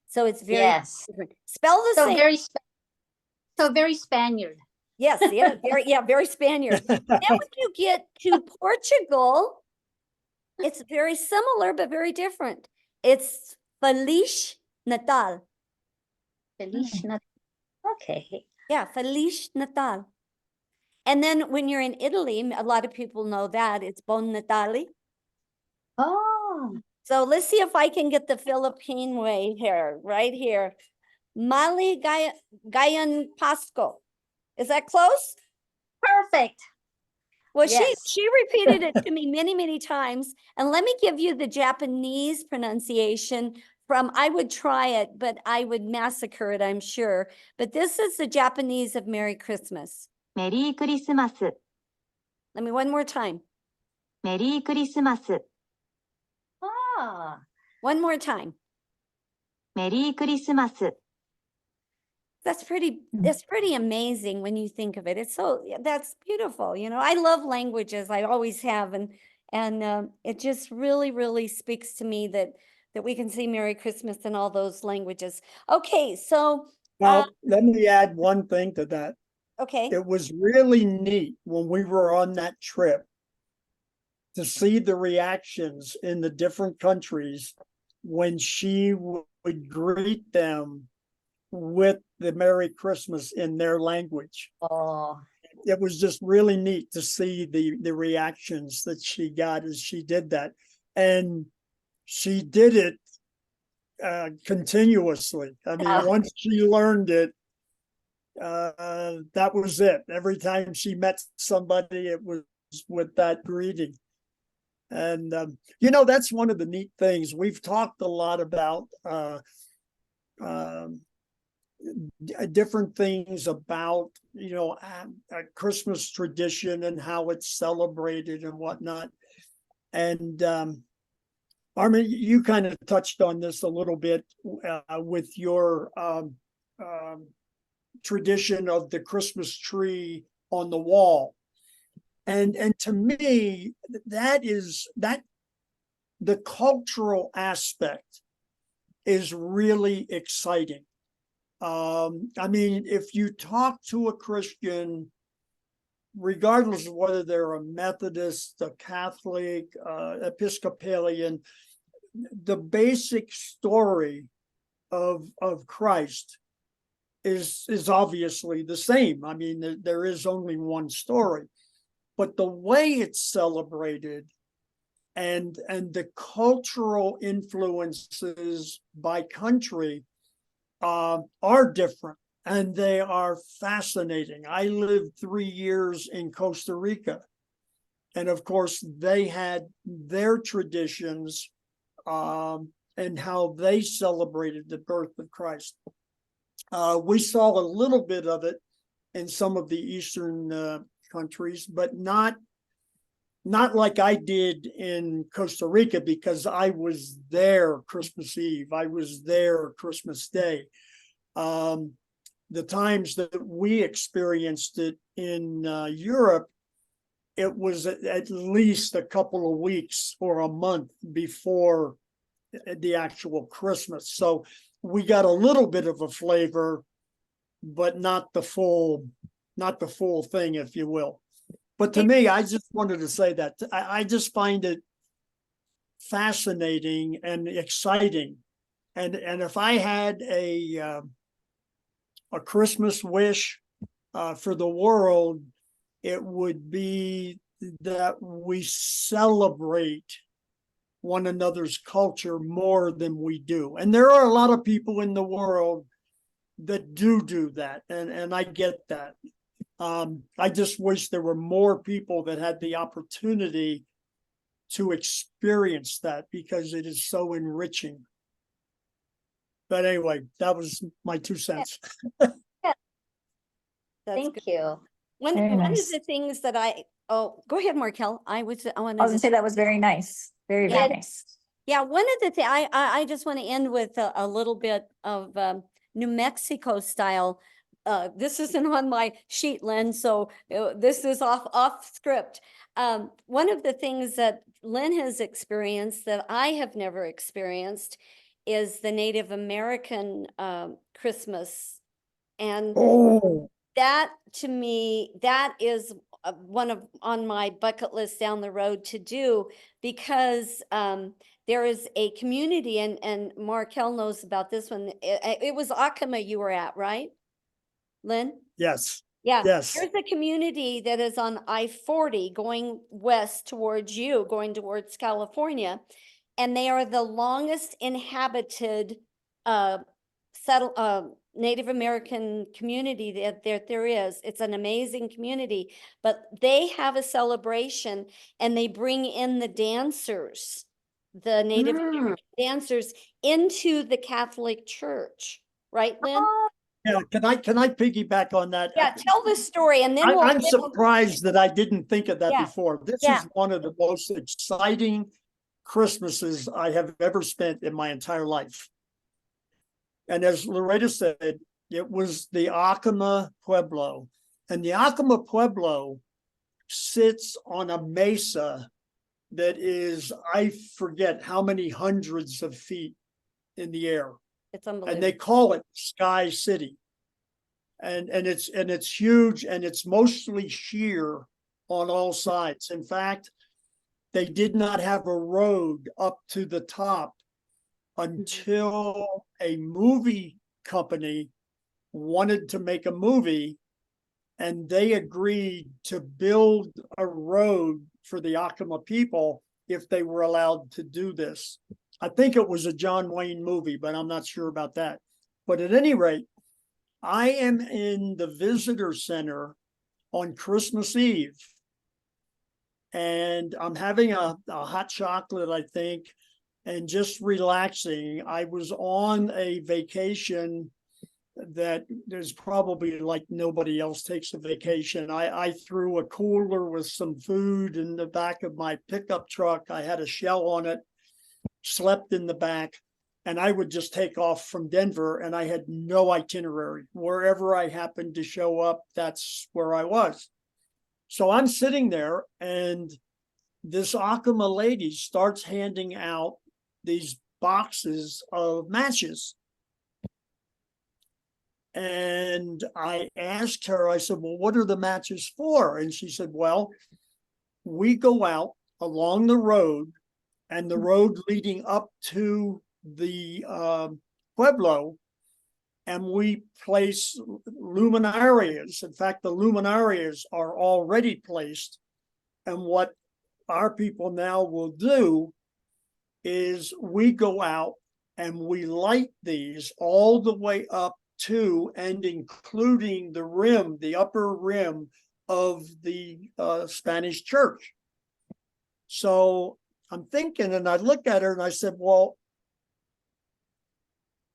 So it's very yes. different. Spell the So same. very Spaniard. Yes, very Spaniard. Then when you get to Portugal, it's very similar, but very different. It's Feliz Natal. Feliz Natal. Okay. Yeah, Feliz Natal. And then when you're in Italy, a lot of people know that it's Buon Natale. Oh, So let's see if I can get the Philippine way here, right here. Gayan Pasco. Is that close? perfect. Well, Yes. she repeated it to me many, many times. And let me give you the Japanese pronunciation from, I would try it, but I would massacre it, I'm sure. But this is the Japanese of Merry Christmas. メリークリスマス。 Let me one more time. メリークリスマス。 Ah, One more time. メリークリスマス。 That's pretty amazing when you think of it. That's beautiful. You know, I love languages. I always have. And it just really, really speaks to me that we can say Merry Christmas in all those languages. Okay. So, Now, let me add one thing to that. okay. It was really neat when we were on that trip to see the reactions in the different countries when she would greet them with the Merry Christmas in their language. oh, It was just really neat to see the reactions that she got as she did that. And she did it continuously. I mean, once she learned it, that was it. Every time she met somebody, it was with that greeting. And, you know, that's one of the neat things. We've talked a lot about different things about, you know, a Christmas tradition and how it's celebrated and whatnot. And Armin, you kind of touched on this a little bit with your tradition of the Christmas tree on the wall. And to me, that the cultural aspect is really exciting. I mean, if you talk to a Christian, regardless of whether they're a Methodist, a Catholic, Episcopalian, the basic story of Christ is obviously the same. I mean, there is only one story, but the way it's celebrated and the cultural influences by country are different, and they are fascinating. I lived 3 years in Costa Rica, and of course they had their traditions and how they celebrated the birth of Christ. We saw a little bit of it in some of the Eastern countries, but not like I did in Costa Rica, because I was there Christmas Eve. I was there Christmas Day. The times that we experienced it in Europe, it was at least a couple of weeks or a month before the actual Christmas. So we got a little bit of a flavor, but not the full thing, if you will. But to me, I just wanted to say that I just find it fascinating and exciting. And if I had a Christmas wish for the world, it would be that we celebrate one another's culture more than we do. And there are a lot of people in the world that do that, and I get that. I just wish there were more people that had the opportunity to experience that, because it is so enriching. But anyway, that was my 2 cents. That's Thank good. you. One Very of nice. the things that go ahead, Markel. I wanted I was gonna to say that was very nice. Very, very Yeah. nice. Yeah, one of the things I just want to end with a little bit of New Mexico style. This isn't on my sheet, Lynn, so this is off script. One of the things that Lynn has experienced that I have never experienced is the Native American Christmas, and Oh, that to me, that is one of on my bucket list down the road to do, because there is a community, and Markel knows about this one. It was Acoma you were at, right, Lynn? yes. Yeah, Yes. there's a community that is on I-40 going west towards you, going towards California, and they are the longest inhabited Native American community that there is. It's an amazing community, but they have a celebration and they bring in the dancers, the Native American dancers, into the Catholic Church, right, Lynn? Yeah, can I piggyback on that? Yeah, tell the story and then I'm surprised that I didn't think of that Yeah, before. This yeah. is one of the most exciting Christmases I have ever spent in my entire life. And as Loretta said, it was the Acoma Pueblo. And the Acoma Pueblo sits on a mesa that is, I forget how many hundreds of feet in the air. It's And unbelievable. they call it Sky City. And it's huge, and it's mostly sheer on all sides. In fact, they did not have a road up to the top until a movie company wanted to make a movie, and they agreed to build a road for the Acoma people if they were allowed to do this. I think it was a John Wayne movie, but I'm not sure about that. But at any rate, I am in the visitor center on Christmas Eve, and I'm having a hot chocolate, I think, and just relaxing. I was on a vacation that there's probably like nobody else takes a vacation. I threw a cooler with some food in the back of my pickup truck. I had a shell on it, slept in the back, and I would just take off from Denver, and I had no itinerary. Wherever I happened to show up, that's where I was. So I'm sitting there, and this Akama lady starts handing out these boxes of matches. And I asked her, I said, well, what are the matches for? And she said, well, we go out along the road, and the road leading up to the Pueblo, and we place luminarias. In fact, the luminarias are already placed. And what our people now will do is we go out and we light these all the way up to and including the rim, the upper rim of the Spanish church. So I'm thinking, and I look at her and I said, well,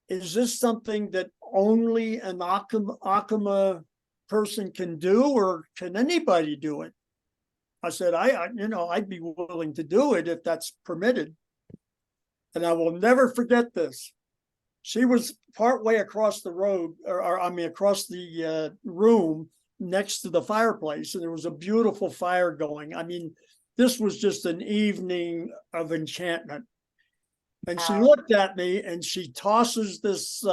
is this something that only an Akama person can do, or can anybody do it? I said, I'd be willing to do it if that's permitted. And I will never forget this. She was partway across the road, across the room next to the fireplace, and there was a beautiful fire going. I mean, this was just an evening of enchantment. And she looked at me and she tosses this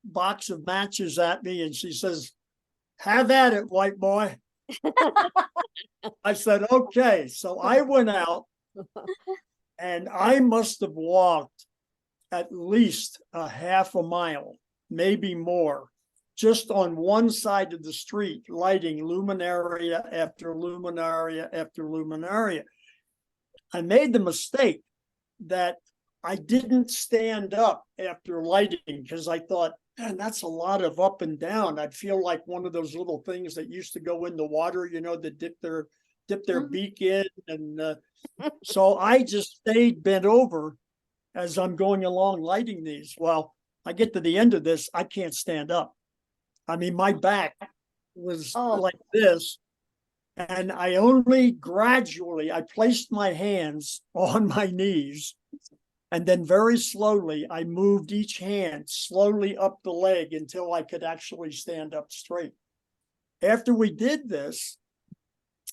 box of matches at me and she says, have at it, white boy. I said, okay. So I went out and I must have walked at least a half a mile, maybe more, just on one side of the street, lighting luminaria after luminaria after luminaria. I made the mistake that I didn't stand up after lighting because I thought, man, that's a lot of up and down. I'd feel like one of those little things that used to go in the water, that dip their beak in. And so I just stayed bent over as I'm going along lighting these. Well, I get to the end of this, I can't stand up. I mean, my back was like this. And I only gradually, I placed my hands on my knees. And then very slowly, I moved each hand slowly up the leg until I could actually stand up straight. After we did this,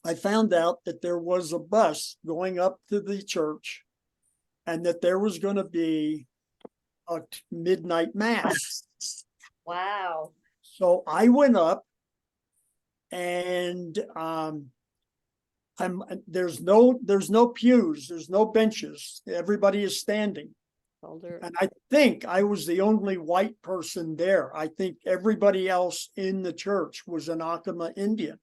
I found out that there was a bus going up to the church and that there was going to be a midnight mass. Wow. So I went up and there's no pews, there's no benches. Everybody is standing. And I think I was the only white person there. I think everybody else in the church was an Akama Indian.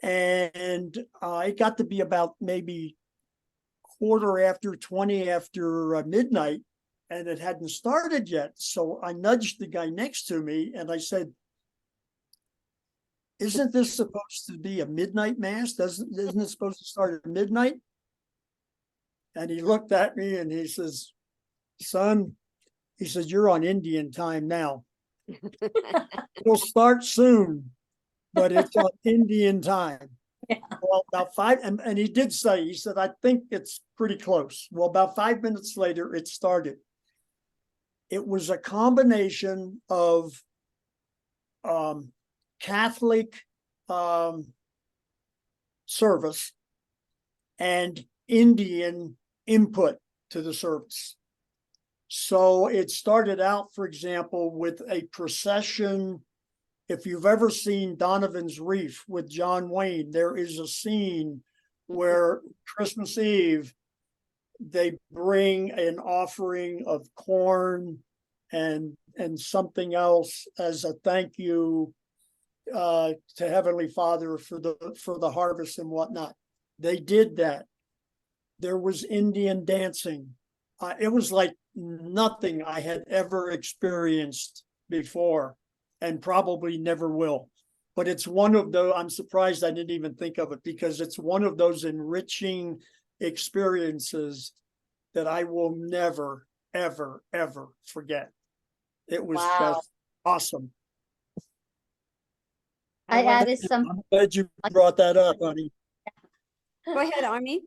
And it got to be about maybe 20 after midnight, and it hadn't started yet. So I nudged the guy next to me and I said, isn't this supposed to be a midnight mass? Isn't it supposed to start at midnight? And he looked at me and he says, son, he says, you're on Indian time now. It'll start soon, but it's on Indian time. Yeah. Well, about five, and he did say, he said, I think it's pretty close. Well, about 5 minutes later, it started. It was a combination of Catholic service and Indian input to the service. So it started out, for example, with a procession. If you've ever seen Donovan's Reef with John Wayne, there is a scene where Christmas Eve, they bring an offering of corn and something else as a thank you to Heavenly Father for the harvest and whatnot. They did that. There was Indian dancing. It was like nothing I had ever experienced before and probably never will. But it's one of those, I'm surprised I didn't even think of it, because it's one of those enriching experiences that I will never, ever, ever forget. It was just awesome. I added some. I'm glad you brought that up, honey. Go ahead, Army.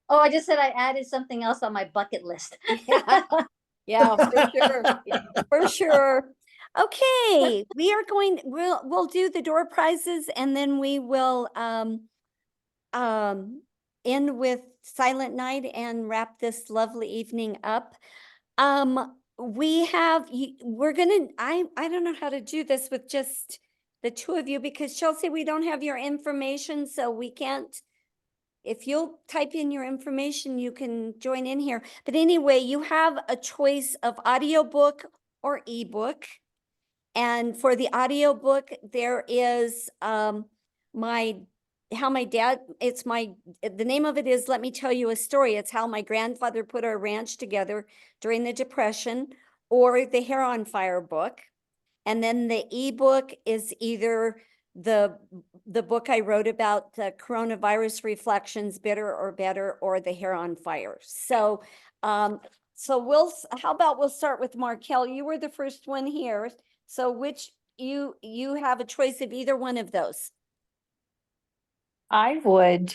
Oh, I just said I added something else on my bucket list. Yeah, yeah, for sure. Yeah, for sure. Okay, we'll do the door prizes and then we will end with Silent Night and wrap this lovely evening up. We're gonna, I don't know how to do this with just the two of you because Chelsea, we don't have your information, so we can't. If you'll type in your information, you can join in here. But anyway, you have a choice of audiobook or ebook. And for the audiobook, there is the name of it is Let Me Tell You a Story. It's how my grandfather put our ranch together during the Depression, or the Hair on Fire book. And then the ebook is either the book I wrote about, the coronavirus reflections, Bitter or Better, or the Hair on Fire. So how about we'll start with Markel. You were the first one here. So which you have a choice of either one of those. I would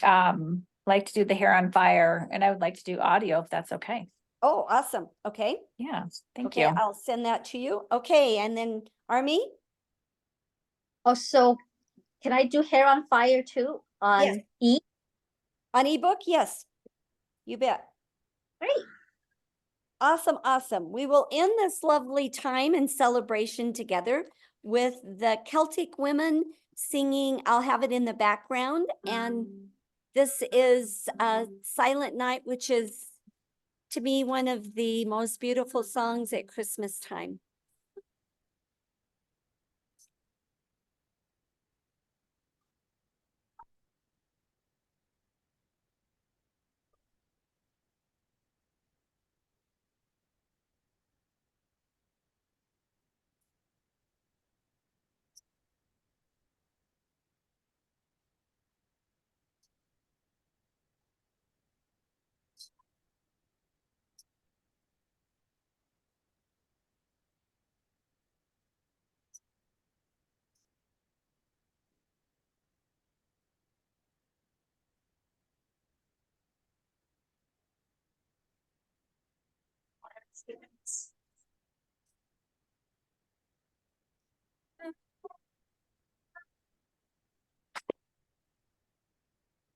like to do the Hair on Fire, and I would like to do audio if that's okay. Oh, awesome. Okay. Yeah, thank Okay, you. I'll send that to you. Okay, and then Army? Also, can I do Hair on Fire too Yes. on E? On ebook? Yes. You bet. Great. Awesome, awesome. We will end this lovely time and celebration together with the Celtic women singing I'll Have It in the Background. And this is Silent Night, which is to me one of the most beautiful songs at Christmas time.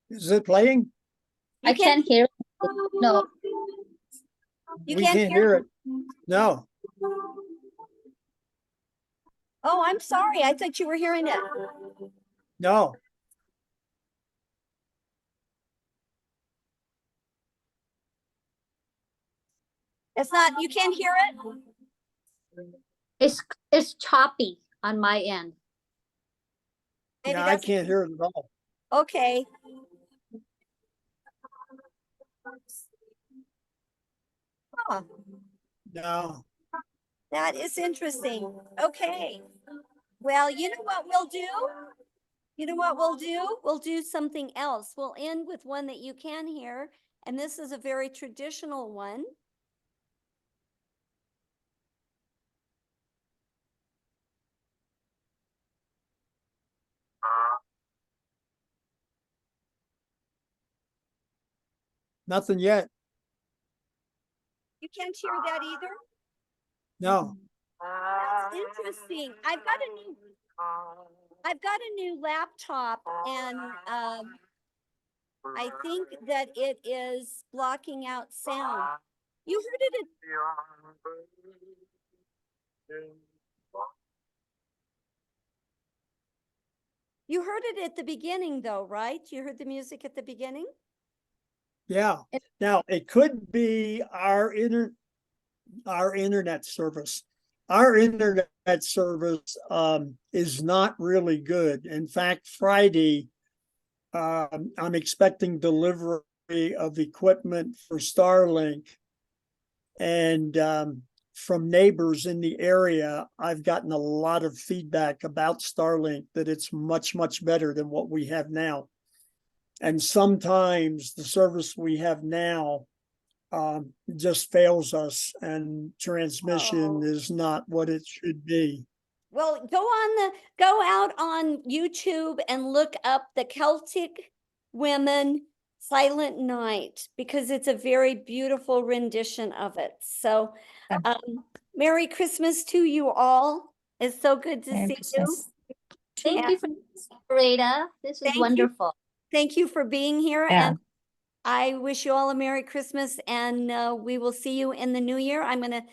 Is it playing? You I can't hear it. No. You We can't can't hear it. No. Oh, I'm sorry. I thought you were hearing it. No. It's not, you can't hear it? It's choppy on my end. Maybe Yeah, I that's- can't hear it at all. Okay. Huh, No. that is interesting. Okay. Well, you know what we'll do? You know what we'll do? We'll do something else. We'll end with one that you can hear, and this is a very traditional one. Nothing yet. You can't hear that either? No. That's interesting. I've got a new laptop, and I think that it is blocking out sound. You heard it at the beginning though, right? You heard the music at the beginning? Yeah. Now it could be our internet service. Our internet service is not really good. In fact, Friday, I'm expecting delivery of equipment for Starlink. And from neighbors in the area, I've gotten a lot of feedback about Starlink that it's much, much better than what we have now. And sometimes the service we have now just fails us, and transmission is not what it should be. Well, go out on YouTube and look up the Celtic Women Silent Night, because it's a very beautiful rendition of it. So, Merry Christmas to you all. It's so good to Merry see Christmas. you. Thank Yeah. you for this, Rita. This Thank is you. wonderful. Thank you for being here, Yeah. and I wish you all a Merry Christmas, and we will see you in the new year. I'm gonna